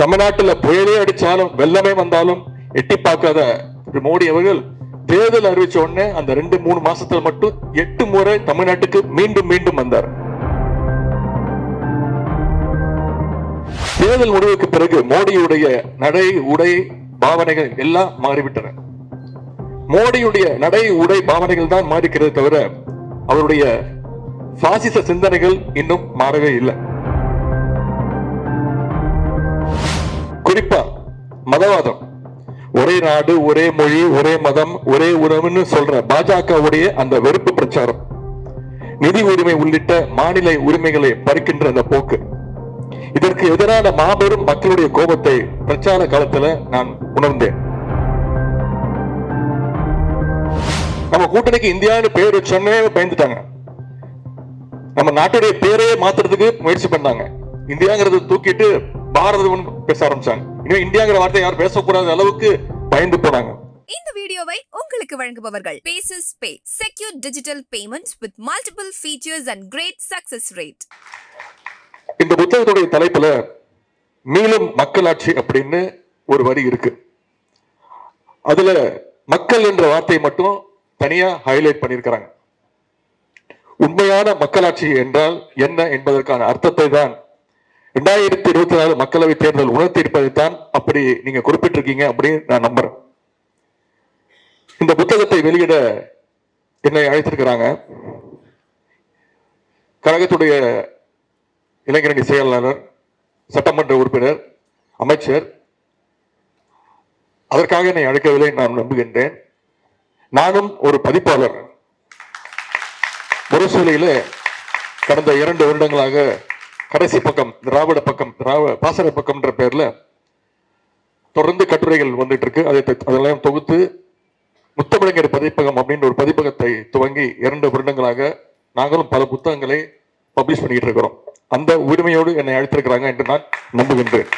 தமிழ்நாட்டில் புயலே அடிச்சாலும் வெள்ளமே வந்தாலும் எட்டி பார்க்காத மோடி அவர்கள் தேர்தல் அறிவிச்ச உடனே அந்த 2-3 மாசத்துல மட்டும் 8 முறை தமிழ்நாட்டுக்கு மீண்டும் மீண்டும் வந்தார். தேர்தல் முடிவுக்கு பிறகு மோடியுடைய நடை உடை பாவனைகள் எல்லாம் மாறிவிட்டன. மோடியுடைய நடை உடை பாவனைகள் தான் மாறிக்கிறது தவிர அவருடைய பாசிச சிந்தனைகள் இன்னும் மாறவே இல்லை. குறிப்பா மதவாதம், ஒரே நாடு ஒரே மொழி ஒரே மதம் ஒரே உறவுன்னு சொல்ற பாஜகவுடைய அந்த வெறுப்பு பிரச்சாரம், நிதி உரிமை உள்ளிட்ட மாநில உரிமைகளை பறிக்கின்ற அந்த போக்கு, இதற்கு எதிரான மாபெரும் மக்களுடைய கோபத்தை பிரச்சார காலத்துல நான் உணர்ந்தேன். நம்ம கூட்டணிக்கு இந்தியான்னு பேர் வச்சோன்னே பயந்துட்டாங்க. நம்ம நாட்டுடைய பேரையே மாத்துறதுக்கு முயற்சி பண்ணாங்க. இந்தியாங்கிறது தூக்கிட்டு பாரதம் பேச ஆரம்பிச்சாங்க. இனிமே இந்தியாங்கிற வார்த்தை யாரும் பேசக்கூடாத அளவுக்கு பயந்து போனாங்க. இந்த வீடியோவை உங்களுக்கு வழங்குபவர்கள் paces pay, secure digital payments with multiple features and great success rate. இந்த புத்தகத்துடைய தலைப்புல மீளும் மக்களாட்சி அப்படின்னு ஒரு வரி இருக்கு. அதுல மக்கள் என்ற வார்த்தையை மட்டும் தனியா ஹைலைட் பண்ணியிருக்கிறாங்க. உண்மையான மக்களாட்சி என்றால் என்ன என்பதற்கான அர்த்தத்தை தான் 2024 மக்களவை தேர்தல் உணர்த்தி இருப்பதைத்தான் அப்படி நீங்க குறிப்பிட்டிருக்கீங்க அப்படின்னு நான் நம்புறேன். இந்த புத்தகத்தை வெளியிட என்னை அழைத்திருக்கிறாங்க கழகத்துடைய இளைஞரணி செயலாளர், சட்டமன்ற உறுப்பினர், அமைச்சர். அதற்காக என்னை அழைக்கவில்லை நான் நம்புகின்றேன். நானும் ஒரு பதிப்பாளர். முரசொலியில கடந்த 2 வருடங்களாக கடைசி பக்கம், திராவிட பக்கம், பாசறை பக்கம் என்ற பெயர்ல தொடர்ந்து கட்டுரைகள் வந்துட்டு இருக்கு. அதெல்லாம் தொகுத்து முத்தமிழர் பதிப்பகம் அப்படின்னு ஒரு பதிப்பகத்தை துவங்கி 2 வருடங்களாக நாங்களும் பல புத்தகங்களை பப்ளிஷ் பண்ணிட்டு இருக்கிறோம். அந்த உரிமையோடு என்னை அழைத்திருக்கிறாங்க என்று நான் நம்புகின்றேன்.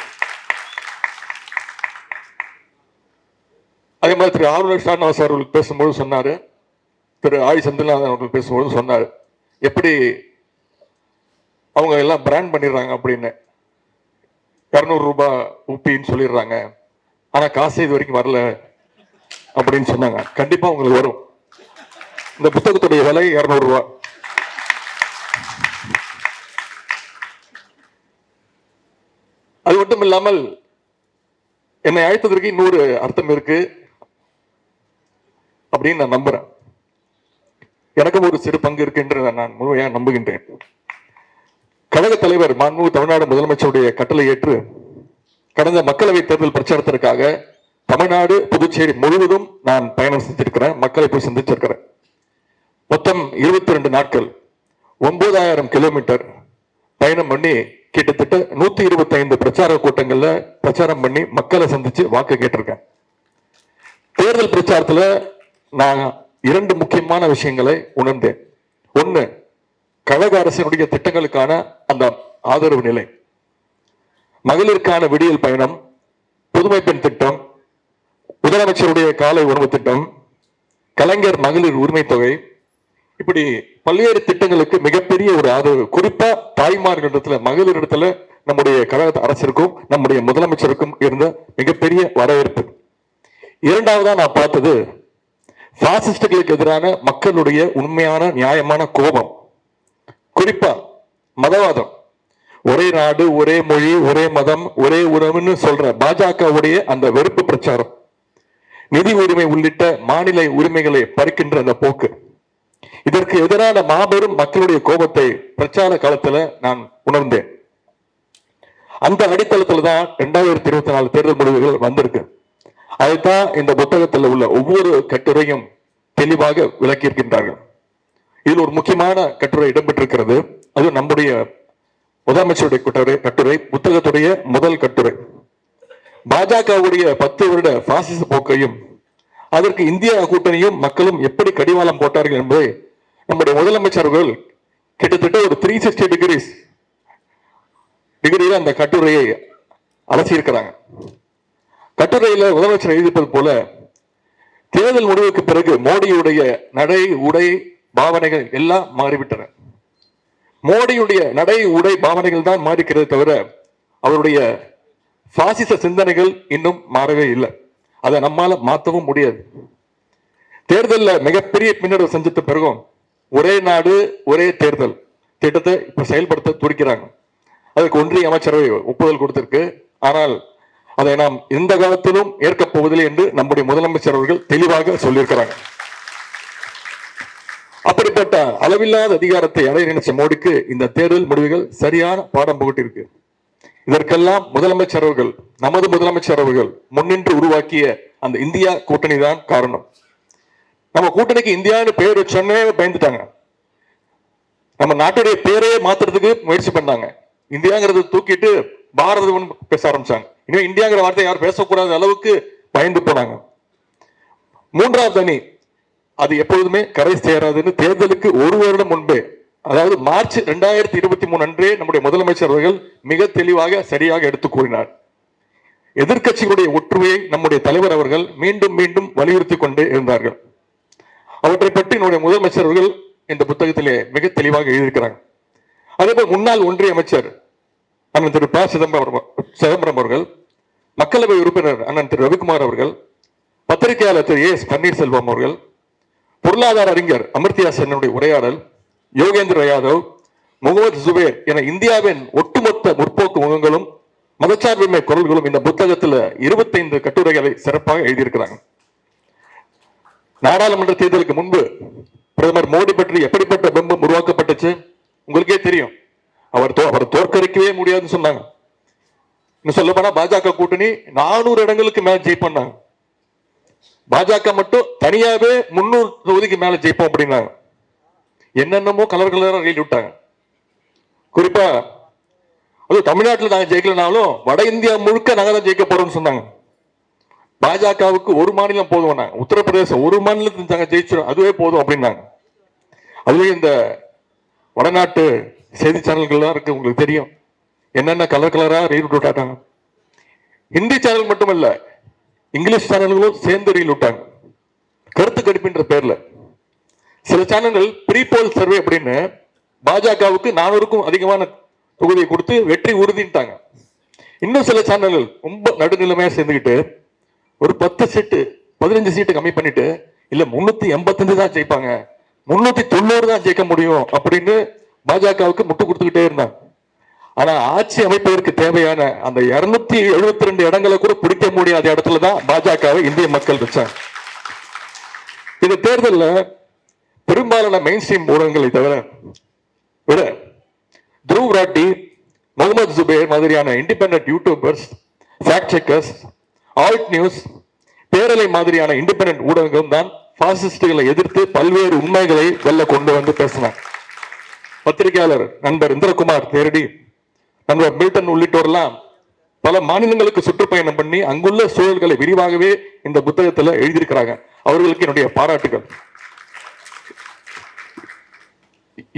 அதே மாதிரி திரு ஆளுநர் ஷானவாஸ் அவர்கள் பேசும்போது சொன்னாரு, திரு ஆழி செந்தில்நாதன் அவர்கள் பேசும்போது சொன்னாரு, எப்படி அவங்க எல்லாம் பிராண்ட் பண்ணிடுறாங்க அப்படின்னு. 200 ரூபாய் ஊப்பின்னு சொல்லிடுறாங்க, ஆனா காசு இது வரைக்கும் வரல அப்படின்னு சொன்னாங்க. கண்டிப்பா உங்களுக்கு வரும். இந்த புத்தகத்துடைய விலை 200 ரூபாய். அது மட்டும் இல்லாமல் என்னை அழைத்ததற்கு இன்னொரு அர்த்தம் இருக்கு அப்படின்னு நான் நம்புறேன். எனக்கும் ஒரு சிறு பங்கு இருக்கு என்று நான் முழுமையாக நம்புகின்றேன். கழக தலைவர் மாண்புமிகு தமிழ்நாடு முதலமைச்சருடைய கட்டளை ஏற்று கடந்த மக்களவை தேர்தல் பிரச்சாரத்திற்காக தமிழ்நாடு புதுச்சேரி முழுவதும் நான் பயணம் செஞ்சிருக்கிறேன். மக்களை போய் சந்திச்சிருக்கிறேன். மொத்தம் 22 நாட்கள் 9000 கிலோமீட்டர் பயணம் பண்ணி கிட்டத்தட்ட 125 பிரச்சார கூட்டங்கள்ல பிரச்சாரம் பண்ணி மக்களை சந்திச்சு வாக்கு கேட்டிருக்கேன். தேர்தல் பிரச்சாரத்துல நான் 2 முக்கியமான விஷயங்களை உணர்ந்தேன். ஒண்ணு, கழக அரசினுடைய திட்டங்களுக்கான அந்த ஆதரவு நிலை, மகளிருக்கான விடியல் பயணம், புதுமை பெண் திட்டம், முதலமைச்சருடைய காலை உணவு திட்டம், கலைஞர் மகளிர் உரிமை தொகை, இப்படி பல்வேறு திட்டங்களுக்கு மிகப்பெரிய ஒரு ஆதரவு. குறிப்பா தாய்மார்களிடத்துல, மகளிரிடத்துல நம்முடைய கழக அரசிற்கும் நம்முடைய முதலமைச்சருக்கும் இருந்த மிகப்பெரிய வரவேற்பு. இரண்டாவதா நான் பார்த்தது பாசிஸ்டுகளுக்கு எதிரான மக்களுடைய உண்மையான நியாயமான கோபம். குறிப்பா மதவாதம், ஒரே நாடு ஒரே மொழி ஒரே மதம் ஒரே உறவுன்னு சொல்ற பாஜகவுடைய அந்த வெறுப்பு பிரச்சாரம், நிதி உரிமை உள்ளிட்ட மாநில உரிமைகளை பறிக்கின்ற அந்த போக்கு, இதற்கு எதிரான மாபெரும் மக்களுடைய கோபத்தை பிரச்சார காலத்துல நான் உணர்ந்தேன். அந்த அடித்தளத்துல தான் 2024 தேர்தல் முடிவுகள் வந்திருக்கு. அதைத்தான் இந்த புத்தகத்தில் உள்ள ஒவ்வொரு கட்டுரையும் தெளிவாக விளக்கியிருக்கின்றார்கள். இதில் ஒரு முக்கியமான கட்டுரை இடம்பெற்றிருக்கிறது. அது நம்முடைய முதலமைச்சருடைய கட்டுரை, புத்தகத்துடைய முதல் கட்டுரை. பாஜகவுடைய 10 வருட பாசிச போக்கையும் அதற்கு இந்திய கூட்டணியும் மக்களும் எப்படி கடிவாளம் போட்டார்கள் என்பதை நம்முடைய முதலமைச்சர்கள் கிட்டத்தட்ட ஒரு 360 டிகிரியில அந்த கட்டுரையை அலசியிருக்கிறாங்க. கட்டுரையில முதலமைச்சர் எழுதிப்பது போல, தேர்தல் முடிவுக்கு பிறகு மோடியுடைய நடை உடை பாவனைகள் எல்லாம் மாறிவிட்டன. மோடியுடைய நடை உடை பாவனைகள் தான் மாறிக்கிறது தவிர அவருடைய பாசிச சிந்தனைகள் இன்னும் மாறவே இல்லை. அதை நம்மால மாற்றவும் முடியாது. தேர்தலில் மிகப்பெரிய பின்னடைவு செஞ்சது பிறகும் ஒரே நாடு ஒரே தேர்தல் திட்டத்தை இப்ப செயல்படுத்த துடிக்கிறாங்க. அதுக்கு ஒன்றிய அமைச்சரவை ஒப்புதல் கொடுத்திருக்கு. ஆனால் அதை நாம் எந்த காலத்திலும் ஏற்கப் போவதில்லை என்று நம்முடைய முதலமைச்சர் அவர்கள் தெளிவாக சொல்லியிருக்கிறாங்க. அப்படிப்பட்ட அளவில்லாத அதிகாரத்தை அடைய நினைச்ச மோடிக்கு இந்த தேர்தல் முடிவுகள் சரியான பாடம் புகட்டிருக்கு. இதற்கெல்லாம் முதலமைச்சர் அவர்கள், நமது முதலமைச்சர் அவர்கள் முன்னின்று உருவாக்கிய அந்த இந்தியா கூட்டணி தான் காரணம். நம்ம கூட்டணிக்கு இந்தியான்னு பெயர் வச்சோன்னே பயந்துட்டாங்க. நம்ம நாட்டுடைய பேரையே மாத்துறதுக்கு முயற்சி பண்ணாங்க. இந்தியாங்கிறத தூக்கிட்டு பாரதம் பேச ஆரம்பிச்சாங்க. இனிமே இந்தியாங்கிற வார்த்தை யாரும் பேசக்கூடாத அளவுக்கு பயந்து போனாங்க. மூன்றாவது அணி அது எப்பொழுதுமே கரை சேராதுன்னு தேர்தலுக்கு ஒரு வருடம் முன்பே, அதாவது மார்ச் 2023 அன்றே நம்முடைய முதலமைச்சர் அவர்கள் மிக தெளிவாக சரியாக எடுத்து கூறினார். எதிர்கட்சிகளுடைய ஒற்றுமையை நம்முடைய தலைவர் அவர்கள் மீண்டும் மீண்டும் வலியுறுத்தி கொண்டே இருந்தார்கள். அவற்றை பற்றி நம்முடைய முதலமைச்சர் அவர்கள் இந்த புத்தகத்திலே மிக தெளிவாக எழுதியிருக்கிறாங்க. அதேபோல் முன்னாள் ஒன்றிய அமைச்சர் அண்ணன் திரு ப சிதம்பரம் அவர்கள், மக்களவை உறுப்பினர் அண்ணன் திரு ரவிக்குமார் அவர்கள், பத்திரிகையாளர் திரு எஸ் பன்னீர்செல்வம் அவர்கள், பொருளாதார அறிஞர் அமர்த்தியா சென்னுடைய உரையாடல், யோகேந்திர யாதவ், முகமது ஜுபேர் என இந்தியாவின் ஒட்டுமொத்த முற்போக்கு முகங்களும் மதச்சார்பின்மை குரல்களும் இந்த புத்தகத்தில் 25 கட்டுரைகளை சிறப்பாக எழுதியிருக்கிறாங்க. நாடாளுமன்ற தேர்தலுக்கு முன்பு பிரதமர் மோடி பற்றி எப்படிப்பட்ட பிம்பம் உருவாக்கப்பட்டுச்சு உங்களுக்கே தெரியும். அவர் தோற்கடிக்கவே முடியாதுன்னு சொன்னாங்க. இன்னும் சொல்ல போனா பாஜக கூட்டணி 400 இடங்களுக்கு மேல ஜெயிப்பாங்க. பாஜக மட்டும் தனியாவே 300 தொகுதிக்கு மேல ஜெயிப்போம் அப்படின்னாங்க. என்னென்னமோ கலர் கலரா எழுதி விட்டாங்க. குறிப்பா அது தமிழ்நாட்டில் நாங்க ஜெயிக்கலனாலும் வட இந்தியா முழுக்க நாங்க தான் ஜெயிக்க போறோம்னு சொன்னாங்க. பாஜகவுக்கு ஒரு மாநிலம் போதும், உத்தரப்பிரதேசம் ஒரு மாநிலத்தில் நாங்க ஜெயிச்சிடும், அதுவே போதும் அப்படின்னாங்க. அதுவே இந்த வடநாட்டு செய்தி சேனல்கள்லாம் இருக்கு, உங்களுக்கு தெரியும் என்னென்ன கலர் கலரா ரீல் விட்டாங்க. ஹிந்தி சேனல் மட்டுமல்ல, இங்கிலீஷ் சேனல்களும் சேர்ந்து ரீல் விட்டாங்க கருத்து கணிப்பின்ற பேர்ல. சில சேனல்கள் ப்ரீபோல் சர்வே அப்படின்னு பாஜகவுக்கு 400க்கும் அதிகமான தொகுதியை கொடுத்து வெற்றி உறுதிட்டாங்க. இன்னும் சில சேனல்கள் ரொம்ப நடுநிலைமையா சேர்ந்துக்கிட்டு ஒரு 10 சீட்டு 15 சீட்டு கம்மி பண்ணிட்டு இல்ல 385 தான் ஜெயிப்பாங்க, 390 தான் ஜெயிக்க முடியும் அப்படின்னு பாஜகவுக்கு முட்டு கொடுத்துக்கிட்டே இருந்தாங்க. ஆனா ஆட்சி அமைப்பதற்கு தேவையான அந்த 272 இடங்களை கூட பிடிக்க முடியாத இடத்துலதான் பாஜகவை இந்திய மக்கள் வச்சாங்க. இந்த தேர்தலில் பெரும்பாலான மெயின் ஸ்ட்ரீம் ஊடகங்களை தவிர விட துருவ் ராட்டி, முகமது ஜுபேர் மாதிரியான independent YouTubers, fact checkers, Alt News, பேரலை மாதிரியான இண்டிபெண்டன்ட் ஊடகங்களும் தான் பாசிஸ்டுகளை எதிர்த்து பல்வேறு உண்மைகளை வெல்ல கொண்டு வந்து பேசினார். பத்திரிகையாளர் நண்பர் இந்திரகுமார் தேரடி, நண்பர் மில்டன் உள்ளிட்டோர்லாம் பல மாநிலங்களுக்கு சுற்றுப்பயணம் பண்ணி அங்குள்ள சூழல்களை விரிவாகவே இந்த புத்தகத்துல எழுதியிருக்கிறாங்க. அவர்களுக்கு என்னுடைய பாராட்டுகள்.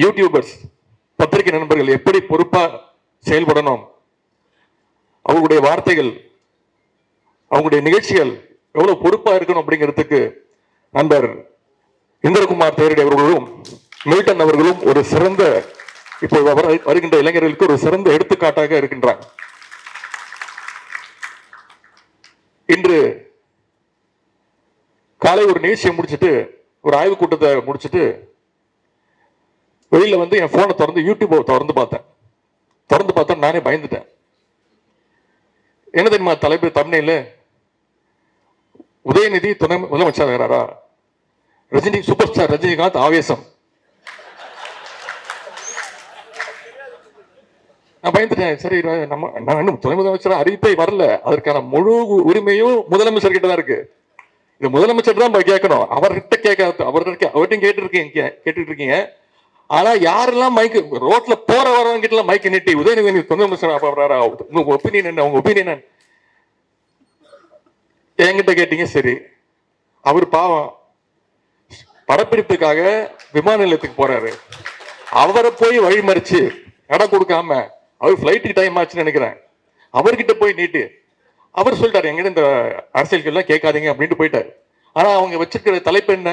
யூடியூபர்ஸ், பத்திரிகை நண்பர்கள் எப்படி பொறுப்பா செயல்படணும், அவங்களுடைய வார்த்தைகள், அவங்களுடைய நிகழ்ச்சிகள் எவ்வளவு பொறுப்பா இருக்கணும் அப்படிங்கிறதுக்கு நண்பர் இந்திரகுமார் தேரடி அவர்களும் மில்டன் அவர்களும் ஒரு சிறந்த, இப்போ வருகின்ற இளைஞர்களுக்கு ஒரு சிறந்த எடுத்துக்காட்டாக இருக்கின்றார். இன்று காலை ஒரு நிகழ்ச்சியை முடிச்சுட்டு, ஒரு ஆய்வு கூட்டத்தை முடிச்சுட்டு வெளியில வந்து என் போனை திறந்து யூடியூப் திறந்து பார்த்தேன். நானே பயந்துட்டேன். என்ன தெரியுமா தலைப்பு தமிழ்ல? உதயநிதி துணை முதலமைச்சர், ரஜினி சூப்பர் ஸ்டார் ரஜினிகாந்த் ஆவேசம். நான் பயந்துட்டேன். சரி, நான் இன்னும் துணை முதலமைச்சர் அறிவிப்பை வரல, அதற்கான முழு உரிமையும் முதலமைச்சர் கிட்ட தான் இருக்கு. இது முதலமைச்சர் தான் கேட்கணும், அவர்கிட்ட கேட்காது. அவர்கிட்ட கேட்டுட்டு இருக்கீங்க. ஆனா யாரெல்லாம் மைக்கு ரோட்ல போற வரவங்க கிட்ட எல்லாம் மைக்கு நீட்டி உதயநிதி துணை முதலமைச்சர் உங்க ஒப்பீனியன் என்ன, உங்க ஒப்பீனியன் என்ன என்கிட்ட கேட்டீங்க. சரி, அவர் பாவம் படப்பிடிப்புக்காக விமான நிலையத்துக்கு போறாரு. அவரை போய் வழிமறிச்சு இடம் கொடுக்காம, அவர் பிளைட்டுக்கு டைம் ஆச்சுன்னு நினைக்கிறேன், அவர்கிட்ட போய் நீட்டு அவர் சொல்லிட்டாரு எங்கிட்ட இந்த அரசியல்கள் எல்லாம் கேட்காதீங்க அப்படின்ட்டு போயிட்டாரு. ஆனா அவங்க வச்சிருக்கிற தலைப்பு என்ன,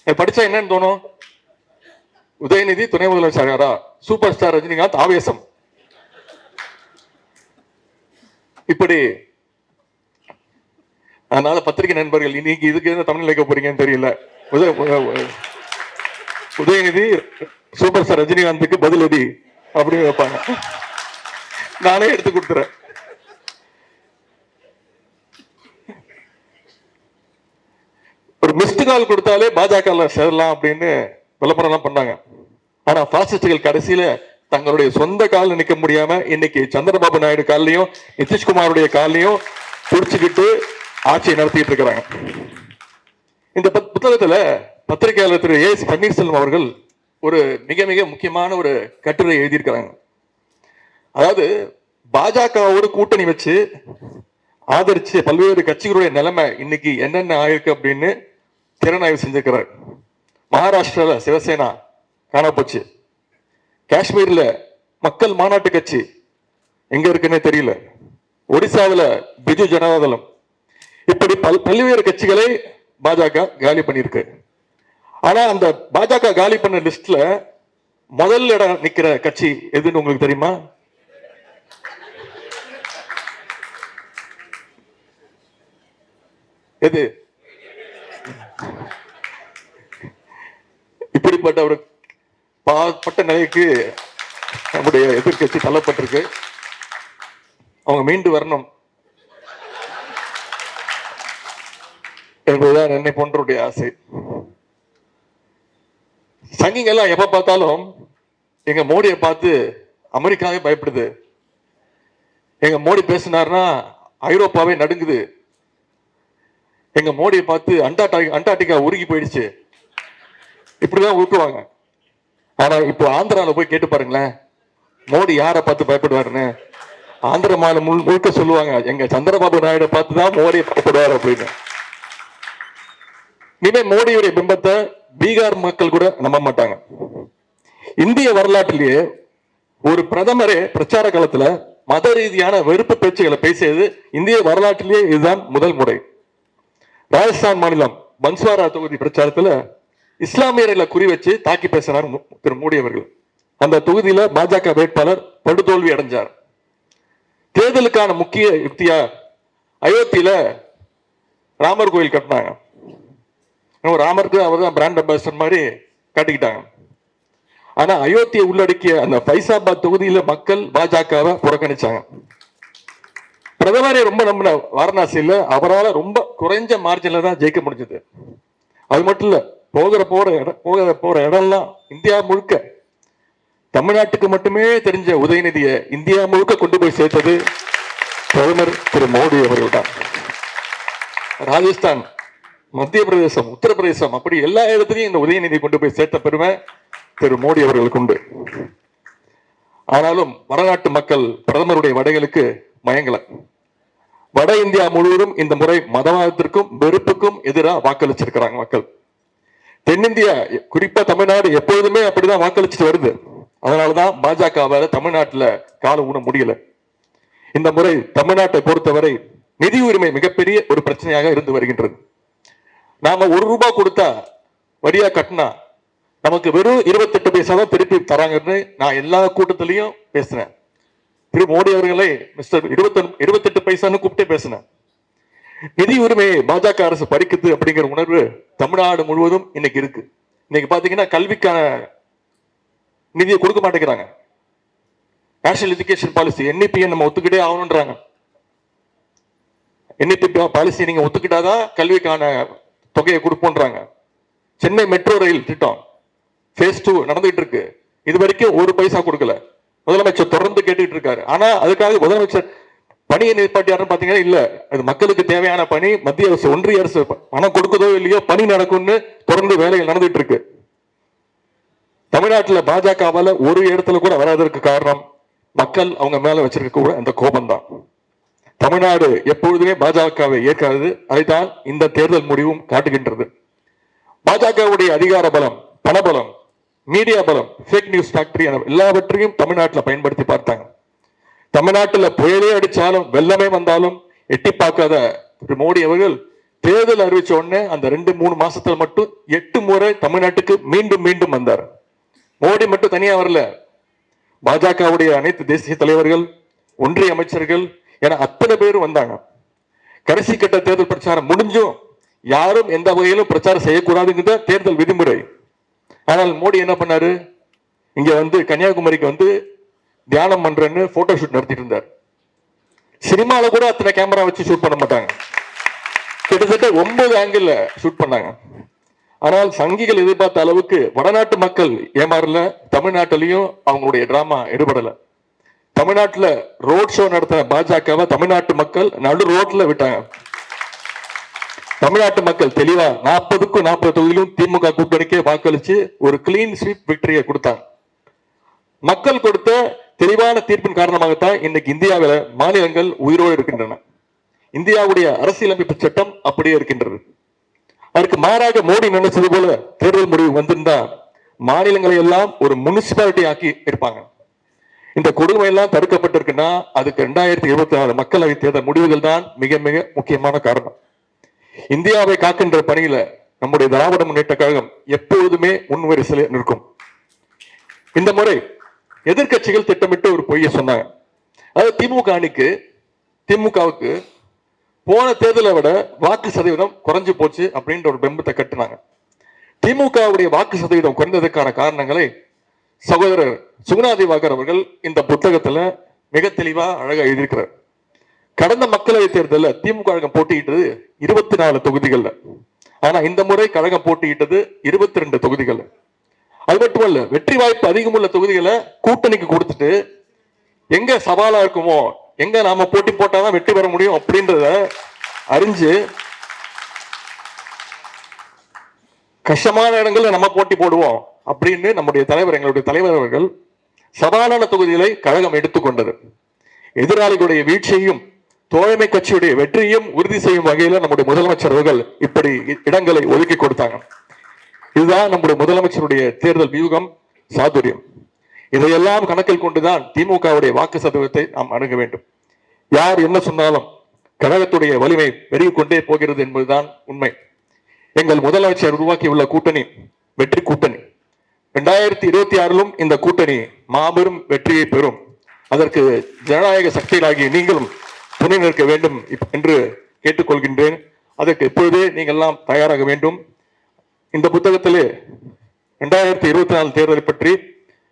படிச்சா என்னன்னு தோணும்? உதயநிதி துணை முதலமைச்சர், சூப்பர் ஸ்டார் ரஜினிகாந்த் ஆவேசம். இப்படி அதனால பத்திரிகை நண்பர்கள் இன்னைக்கு இதுக்கு என்ன தமிழ் வைக்க போறீங்கன்னு தெரியல. உதயநிதி சூப்பர் ஸ்டார் ரஜினிகாந்துக்கு பதிலடி அப்படின்னு வைப்பாங்க. நானே எடுத்து கொடுத்துறேன். ஒரு மிஸ்டு கால் கொடுத்தாலே பாஜக சேரலாம் அப்படின்னு விளம்பரம் எல்லாம் பண்ணாங்க. ஆனா பாசிஸ்டுகள் கடைசியில தங்களுடைய சொந்த காலில் நிக்க முடியாம இன்னைக்கு சந்திரபாபு நாயுடு காலையும் நிதிஷ்குமாருடைய காலையும் குடிச்சுக்கிட்டு ஆட்சியை நடத்திட்டு இருக்கிறாங்க. இந்த புத்தகத்துல பத்திரிகையாளர் திரு ஏ.எஸ். பன்னீர்செல்வம் அவர்கள் ஒரு மிக மிக முக்கியமான ஒரு கட்டுரை எழுதியிருக்கிறாங்க. அதாவது பாஜகவோடு கூட்டணி வச்சு ஆதரிச்சு பல்வேறு கட்சிகளுடைய நிலைமை இன்னைக்கு என்னென்ன ஆயிருக்கு அப்படின்னு திறனாய்வு செஞ்சிருக்கிறார். மகாராஷ்டிரால சிவசேனா காணப்போச்சு. காஷ்மீர்ல மக்கள் மாநாட்டு கட்சி எங்க இருக்குன்னே தெரியல. ஒடிசாவில் பிஜு ஜனதாதளம். இப்படி பல்வேறு கட்சிகளை பாஜக காலி பண்ணியிருக்கு. ஆனா அந்த பாஜக காலி பண்ண லிஸ்ட்ல முதல் இடம் நிக்கிற கட்சி எதுன்னு உங்களுக்கு தெரியுமா? எது? இப்படிப்பட்ட ஒரு பாவப்பட்ட நிலைக்கு நம்முடைய எதிர்கட்சி தள்ளப்பட்டிருக்கு. அவங்க மீண்டு வரணும் என்பதுதான் என்னை போன்றவருடைய ஆசை. சங்கிங்கெல்லாம் எப்ப பார்த்தாலும் எங்க மோடியை பார்த்து அமெரிக்காவே பயப்படுது. எங்க மோடி பேசினார்னா ஐரோப்பாவே நடுங்குது. எங்க மோடியை பார்த்து அண்டார்டிகா உருகி போயிடுச்சு. இப்படிதான் ஊட்டுவாங்க. ஆனா இப்போ ஆந்திரால போய் கேட்டு பாருங்களேன், மோடி யாரை பார்த்து பயப்படுவாருன்னு. ஆந்திர மாநிலம் முழுக்க சொல்லுவாங்க, எங்க சந்திரபாபு நாயுடு பார்த்து தான் மோடி பயப்படுவார் அப்படின்னு. இனிமே மோடியுடைய பிம்பத்தை பீகார் மக்கள் கூட நம்ப மாட்டாங்க. இந்திய வரலாற்றிலேயே ஒரு பிரதமரே பிரச்சார காலத்துல மத ரீதியான வெறுப்பு பேச்சுகளை பேசியது இந்திய வரலாற்றிலேயே இதுதான் முதல் முறை. ராஜஸ்தான் மாநிலம் பன்ஸ்வாரா தொகுதி பிரச்சாரத்துல இஸ்லாமியர்களை குறி வச்சு தாக்கி பேசினார் திரு மோடி அவர்கள். அந்த தொகுதியில பாஜக வேட்பாளர் படுதோல்வி அடைஞ்சார். தேர்தலுக்கான முக்கிய யுக்தியா அயோத்தியில ராமர் கோயில் கட்டினாங்க. ராமருக்கு அவர் தான் பிராண்ட் அம்பாசிடர் மாதிரி காட்டிக்கிட்டாங்க. ஆனா அயோத்தியை உள்ளடக்கிய அந்த பைசாபாத் தொகுதியில மக்கள் பாஜகவை புறக்கணிச்சாங்க. பிரதமரை ரொம்ப நம்பின வாரணாசியில அவரால் ரொம்ப குறைஞ்ச மார்ஜின்ல தான் ஜெயிக்க முடிஞ்சது. அது மட்டும் இல்ல, போற இடம்லாம் இந்தியா முழுக்க தமிழ்நாட்டுக்கு மட்டுமே தெரிஞ்ச உதயநிதியை இந்தியா முழுக்க கொண்டு போய் சேர்த்தது பிரதமர் திரு மோடி அவர்கள் தான். ராஜஸ்தான், மத்திய பிரதேசம், உத்தரப்பிரதேசம், அப்படி எல்லா இடத்துலையும் இந்த உதயநிதி கொண்டு போய் சேர்த்த பெருமை திரு மோடி அவர்களுக்கு உண்டு. ஆனாலும் வடநாட்டு மக்கள் பிரதமருடைய வடைகளுக்கு மயங்கல. வட இந்தியா முழுவதும் இந்த முறை மதவாதத்திற்கும் வெறுப்புக்கும் எதிராக வாக்களிச்சிருக்கிறாங்க மக்கள். தென்னிந்தியா, குறிப்பா தமிழ்நாடு எப்பொழுதுமே அப்படிதான் வாக்களிச்சுட்டு வருது. அதனாலதான் பாஜகவால தமிழ்நாட்டுல கால ஊன முடியல. இந்த முறை தமிழ்நாட்டை பொறுத்தவரை நிதி உரிமை மிகப்பெரிய ஒரு பிரச்சனையாக இருந்து வருகின்றது. நாம ₹1 கொடுத்தா வரியா கட்டினா நமக்கு வெறும் 28 பைசா தான் திருப்பி தராங்கன்னு நான் எல்லா கூட்டத்திலையும் பேசினேன். திரு மோடி அவர்களை மிஸ்டர் 28 பைசான்னு கூப்பிட்டே பேசினேன். நிதி உரிமையை பாஜக அரசு பறிக்குது அப்படிங்கிற உணர்வு தமிழ்நாடு முழுவதும் இன்னைக்கு இருக்கு. இன்னைக்கு பாத்தீங்கன்னா கல்விக்கான நிதியை கொடுக்க மாட்டேங்கிறாங்க. நேஷனல் எஜுகேஷன் பாலிசி NEP நம்ம ஒத்துக்கிட்டே ஆகணும்ன்றாங்க. NEP பாலிசி நீங்க ஒத்துக்கிட்டாதான் கல்விக்கான தொகையை கொடுப்போன்றாங்க. சென்னை மெட்ரோ ரயில் திட்டம் phase 2 நடந்துட்டு இருக்கு. இது வரைக்கும் 1 பைசா கொடுக்கல. முதலமைச்சர் தொடர்ந்து கேட்டுட்டு இருக்காரு. ஆனா அதுக்காக முதலமைச்சர் பணியை நிப்பாட்டியாருன்னு பாத்தீங்கன்னா இல்ல, அது மக்களுக்கு தேவையான பணி. மத்திய அரசு, ஒன்றிய அரசு பணம் கொடுக்குதோ இல்லையோ பணி நடக்கும்னு தொடர்ந்து வேலைகள் நடந்துட்டு இருக்கு. தமிழ்நாட்டில் பாஜகவால ஒரு இடத்துல கூட வராதற்கு காரணம் மக்கள் அவங்க மேல வச்சிருக்க கூட அந்த கோபம் தான். தமிழ்நாடு எப்பொழுதுமே பாஜகவை ஏற்காது. அதைத்தான் இந்த தேர்தல் முடிவும் காட்டுகின்றது. பாஜகவுடைய அதிகார பலம், பணபலம், மீடியா பலம், ஃபேக் நியூஸ் ஃபேக்டரி எல்லாவற்றையும் தமிழ்நாட்டில் பயன்படுத்தி பார்த்தாங்க. தமிழ்நாட்டில் புயலே அடிச்சாலும் வெள்ளமே வந்தாலும் எட்டி பார்க்காத திரு மோடி அவர்கள் தேர்தல் அறிவிச்ச உடனே அந்த 2-3 மாசத்துல மட்டும் 8 முறை தமிழ்நாட்டுக்கு மீண்டும் மீண்டும் வந்தார். மோடி மட்டும் தனியா வரல. பாஜகவுடைய அனைத்து தேசிய தலைவர்கள், ஒன்றிய அமைச்சர்கள் ஏன்னா அத்தனை பேரும் வந்தாங்க. கடைசி கட்ட தேர்தல் பிரச்சாரம் முடிஞ்சும் யாரும் எந்த வகையிலும் பிரச்சாரம் செய்யக்கூடாதுங்கிற தேர்தல் விதிமுறை. ஆனால் மோடி என்ன பண்ணாரு, இங்க வந்து கன்னியாகுமரிக்கு வந்து தியானம் பண்றேன்னு போட்டோ ஷூட் நடத்திட்டு இருந்தார். சினிமால கூட அத்தனை கேமரா வச்சு ஷூட் பண்ண மாட்டாங்க. கிட்டத்தட்ட 9 ஆங்கிள் ஷூட் பண்ணாங்க. ஆனால் சங்கிகள் எதிர்பார்த்த அளவுக்கு வடநாட்டு மக்கள் ஏமாறல, தமிழ்நாட்டிலையும் அவங்களுடைய டிராமா எடுபடல. தமிழ்நாட்டுல ரோட் ஷோ நடத்தின பாஜகவை தமிழ்நாட்டு மக்கள் நடு ரோட்ல விட்டாங்க. தமிழ்நாட்டு மக்கள் தெளிவா 40க்கும் 40 தொகுதியிலும் திமுக கூட்டணிக்கே வாக்களிச்சு ஒரு கிளீன் ஸ்வீப் விக்டரியை கொடுத்தாங்க. மக்கள் கொடுத்த தெளிவான தீர்ப்பின் காரணமாகத்தான் இன்னைக்கு இந்தியாவில் மாநிலங்கள் உயிரோடு இருக்கின்றன. இந்தியாவுடைய அரசியலமைப்பு சட்டம் அப்படியே இருக்கின்றது. அதற்கு மாறாக மோடி நினைச்சது போல தேர்தல் முடிவு வந்திருந்தா மாநிலங்களை எல்லாம் ஒரு முனிசிபாலிட்டி ஆக்கி இருப்பாங்க. இந்த கொடுமை எல்லாம் தடுக்கப்பட்டிருக்குன்னா அதுக்கு 2024 மக்களவை தேர்தல் முடிவுகள் தான் மிக மிக முக்கியமான காரணம். இந்தியாவை காக்கின்ற பணியில நம்முடைய திராவிட முன்னேற்ற கழகம் எப்பொழுதுமே முன்வரிசையில் நிற்கும். இந்த முறை எதிர்கட்சிகள் திட்டமிட்டு ஒரு பொய்யை சொன்னாங்க. அதாவது திமுகவுக்கு போன தேர்தலை விட வாக்கு சதவீதம் குறைஞ்சு போச்சு அப்படின்ற ஒரு பிம்பத்தை கட்டினாங்க. திமுகவுடைய வாக்கு சதவீதம் குறைந்ததுக்கான காரணங்களை சகோதரர் சுகுணா திவாகர் அவர்கள் இந்த புத்தகத்துல மிக தெளிவா அழகா எழுதியிருக்கிறார். கடந்த மக்களவை தேர்தலில் திமுக கழகம் போட்டியிட்டது 24 தொகுதிகள்ல. ஆனா இந்த முறை கழகம் போட்டியிட்டது 22 தொகுதிகள். அது மட்டுமல்ல, வெற்றி வாய்ப்பு அதிகமுள்ள தொகுதிகளை கூட்டணிக்கு கொடுத்துட்டு எங்க சவாலா இருக்குமோ, எங்க நாம போட்டி போட்டாதான் வெற்றி பெற முடியும் அப்படின்றத அறிஞ்சு கஷ்டமான இடங்கள்ல நம்ம போட்டி போடுவோம் அப்படின்னு நம்முடைய தலைவர், எங்களுடைய தலைவர் அவர்கள் சவாலான தொகுதிகளை கழகம் எடுத்துக்கொண்டது. எதிராளிகளுடைய வீழ்ச்சியையும் தோழமை கட்சியுடைய வெற்றியையும் உறுதி செய்யும் வகையில நம்முடைய முதலமைச்சர் அவர்கள் இப்படி இடங்களை ஒதுக்கி கொடுத்தாங்க. இதுதான் நம்முடைய முதலமைச்சருடைய தேர்தல் வியூகம், சாதுரியம். இதையெல்லாம் கணக்கில் கொண்டுதான் திமுகவுடைய வாக்கு சதவீதத்தை நாம் அணுக வேண்டும். யார் என்ன சொன்னாலும் கழகத்துடைய வலிமை பெருகிக் கொண்டே போகிறது என்பதுதான் உண்மை. எங்கள் முதலமைச்சர் உருவாக்கியுள்ள கூட்டணி வெற்றி கூட்டணி. 2026 இந்த கூட்டணி மாபெரும் வெற்றியை பெறும். அதற்கு ஜனநாயக சக்திகளாகிய நீங்களும் துணை நிற்க வேண்டும் என்று கேட்டுக்கொள்கின்றேன். அதற்கு இப்பொழுதே நீங்கள் எல்லாம் தயாராக வேண்டும். இந்த புத்தகத்திலே 2024 தேர்தலை பற்றி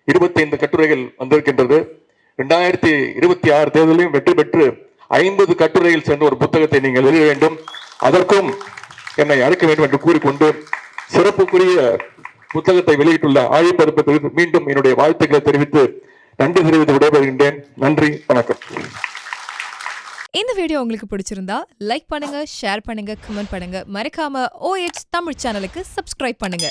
25 கட்டுரைகள் வந்திருக்கின்றது. 2026 தேர்தலையும் வெற்றி பெற்று 50 கட்டுரைகள் சேர்ந்த ஒரு புத்தகத்தை நீங்கள் எழுத வேண்டும். அதற்கும் என்னை அழைக்க வேண்டும் என்று கூறிக்கொண்டு சிறப்புக்குரிய புத்தகத்தை வெளியிட்டுள்ள ஆய்வு மீண்டும் என்னுடைய வாழ்த்துக்களை தெரிவித்து நன்றி தெரிவித்து விடைபெறுகின்றேன். நன்றி, வணக்கம். இந்த வீடியோ உங்களுக்கு பிடிச்சிருந்தா லைக் பண்ணுங்க, ஷேர் பண்ணுங்க, கமெண்ட் பண்ணுங்க. மறக்காம OH தமிழ் சேனலுக்கு சப்ஸ்கிரைப் பண்ணுங்க.